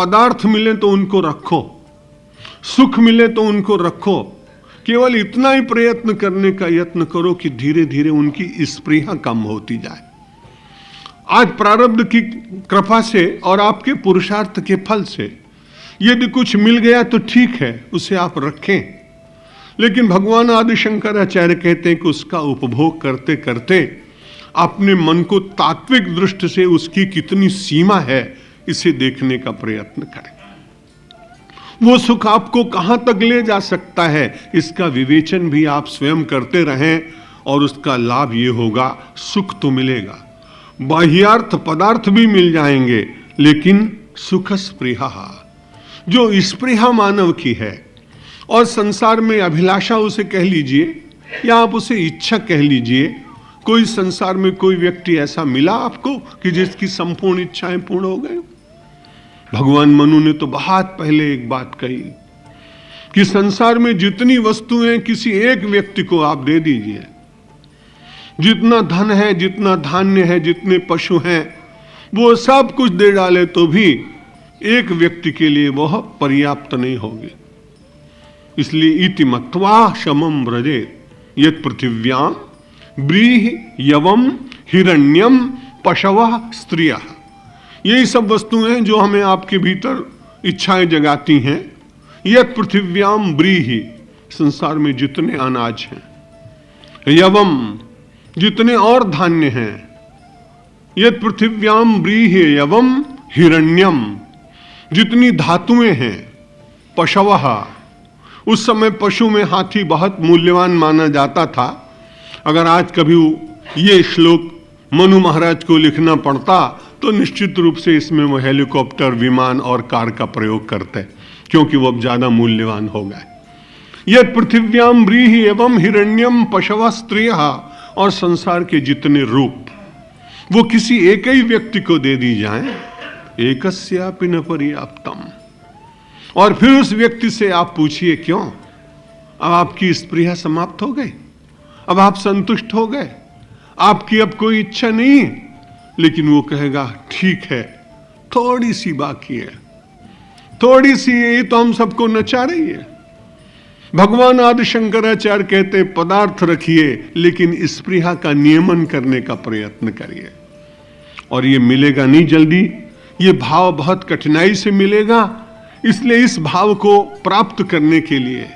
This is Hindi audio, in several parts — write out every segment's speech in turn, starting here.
पदार्थ मिले तो उनको रखो, सुख मिले तो उनको रखो, केवल इतना ही प्रयत्न करने का यत्न करो कि धीरे धीरे उनकी स्पृहा कम होती जाए। आज प्रारब्ध की कृपा से और आपके पुरुषार्थ के फल से यदि कुछ मिल गया तो ठीक है, उसे आप रखें, लेकिन भगवान आदि शंकराचार्य कहते हैं कि उसका उपभोग करते करते अपने मन को तात्विक दृष्टि से उसकी कितनी सीमा है इसे देखने का प्रयत्न करें। वो सुख आपको कहां तक ले जा सकता है इसका विवेचन भी आप स्वयं करते रहें, और उसका लाभ ये होगा, सुख तो मिलेगा, बाह्यार्थ पदार्थ भी मिल जाएंगे, लेकिन सुख स्पृहा, जो स्पृहा मानव की है, और संसार में अभिलाषा उसे कह लीजिए या आप उसे इच्छा कह लीजिए। कोई संसार में कोई व्यक्ति ऐसा मिला आपको कि जिसकी संपूर्ण इच्छाएं पूर्ण हो गई? भगवान मनु ने तो बहुत पहले एक बात कही कि संसार में जितनी वस्तुएं किसी एक व्यक्ति को आप दे दीजिए, जितना धन है, जितना धान्य है, जितने पशु हैं, वो सब कुछ दे डाले तो भी एक व्यक्ति के लिए वह पर्याप्त नहीं होगी। इसलिए इति मत्वा शमं व्रजेत यत् पृथिव्याम व्रीहि यवम हिरण्यम पशवः स्त्रियः। यही सब वस्तुएं जो हमें आपके भीतर इच्छाएं जगाती हैं। यत् पृथिव्याम व्रीहि, संसार में जितने अनाज हैं, यवम, जितने और धान्य हैं, यत् पृथिव्याम व्रीहि यवम हिरण्यम, जितनी धातुएं हैं, पशवः, उस समय पशु में हाथी बहुत मूल्यवान माना जाता था। अगर आज कभी ये श्लोक मनु महाराज को लिखना पड़ता तो निश्चित रूप से इसमें वो हेलीकॉप्टर, विमान और कार का प्रयोग करते, क्योंकि वो अब ज्यादा मूल्यवान हो गए। यत् पृथिव्याम व्रीहि एवं हिरण्यम पशवः स्त्रियः, और संसार के जितने रूप वो किसी एक ही व्यक्ति को दे दी जाएं, एकस्यापि न पर्याप्तम। और फिर उस व्यक्ति से आप पूछिए क्यों, अब आपकी स्पृहा समाप्त हो गई, अब आप संतुष्ट हो गए, आपकी अब कोई इच्छा नहीं, लेकिन वो कहेगा ठीक है, थोड़ी सी बाकी है, थोड़ी सी, ये तो हम सबको नचा रही है। भगवान आदि शंकराचार्य कहते पदार्थ रखिए, लेकिन स्पृहा का नियमन करने का प्रयत्न करिए, और ये मिलेगा नहीं जल्दी, ये भाव बहुत कठिनाई से मिलेगा। इसलिए इस भाव को प्राप्त करने के लिए,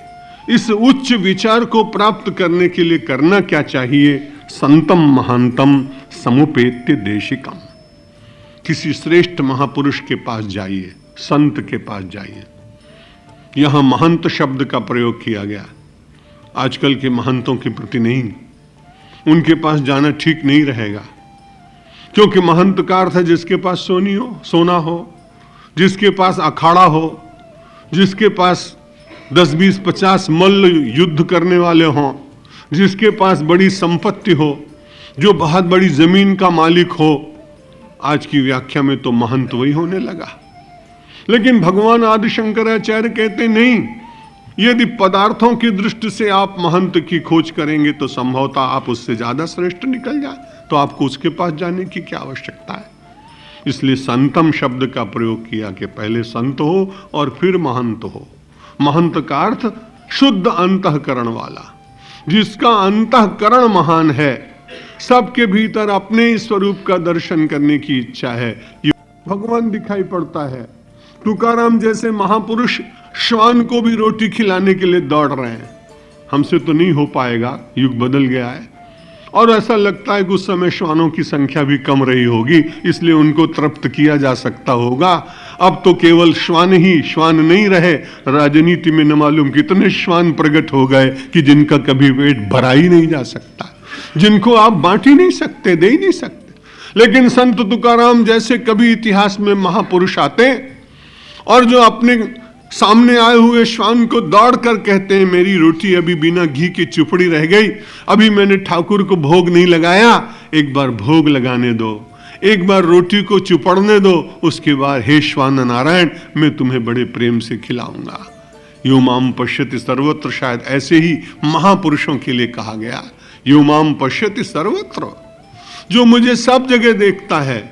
इस उच्च विचार को प्राप्त करने के लिए करना क्या चाहिए? संतम महांतम समुपेत्य देशिकम, किसी श्रेष्ठ महापुरुष के पास जाइए, संत के पास जाइए। यहां महंत शब्द का प्रयोग किया गया, आजकल के महंतों के प्रति नहीं, उनके पास जाना ठीक नहीं रहेगा, क्योंकि महंत का अर्थ है जिसके पास सोना हो, जिसके पास अखाड़ा हो, जिसके पास 10, 20, 50 मल्ल युद्ध करने वाले हों, जिसके पास बड़ी संपत्ति हो, जो बहुत बड़ी जमीन का मालिक हो। आज की व्याख्या में तो महंत वही होने लगा। लेकिन भगवान आदि शंकराचार्य कहते नहीं, यदि पदार्थों की दृष्टि से आप महंत की खोज करेंगे तो संभवतः आप उससे ज्यादा श्रेष्ठ निकल जाए, तो आपको उसके पास जाने की क्या आवश्यकता है। इसलिए संतम शब्द का प्रयोग किया कि पहले संत हो और फिर महंत हो। महंत का अर्थ शुद्ध अंतःकरण वाला, जिसका अंतःकरण महान है, सबके भीतर अपने ही स्वरूप का दर्शन करने की इच्छा है, ये भगवान दिखाई पड़ता है। तुकाराम जैसे महापुरुष श्वान को भी रोटी खिलाने के लिए दौड़ रहे हैं। हमसे तो नहीं हो पाएगा, युग बदल गया है, और ऐसा लगता है कि उस समय श्वानों की संख्या भी कम रही होगी, इसलिए उनको तृप्त किया जा सकता होगा। अब तो केवल श्वान ही श्वान नहीं रहे, राजनीति में न मालूम कितने श्वान प्रकट हो गए कि जिनका कभी पेट भरा ही नहीं जा सकता, जिनको आप बांट ही नहीं सकते, दे ही नहीं सकते। लेकिन संत तुकाराम जैसे कभी इतिहास में महापुरुष आते और जो अपने सामने आए हुए श्वान को दौड़ कर कहते हैं, मेरी रोटी अभी बिना घी की चुपड़ी रह गई, अभी मैंने ठाकुर को भोग नहीं लगाया, एक बार भोग लगाने दो, एक बार रोटी को चुपड़ने दो, उसके बाद हे श्वान नारायण मैं तुम्हें बड़े प्रेम से खिलाऊंगा। यो माम पश्यति सर्वत्र, शायद ऐसे ही महापुरुषों के लिए कहा गया, यो माम पश्यति सर्वत्र, जो मुझे सब जगह देखता है,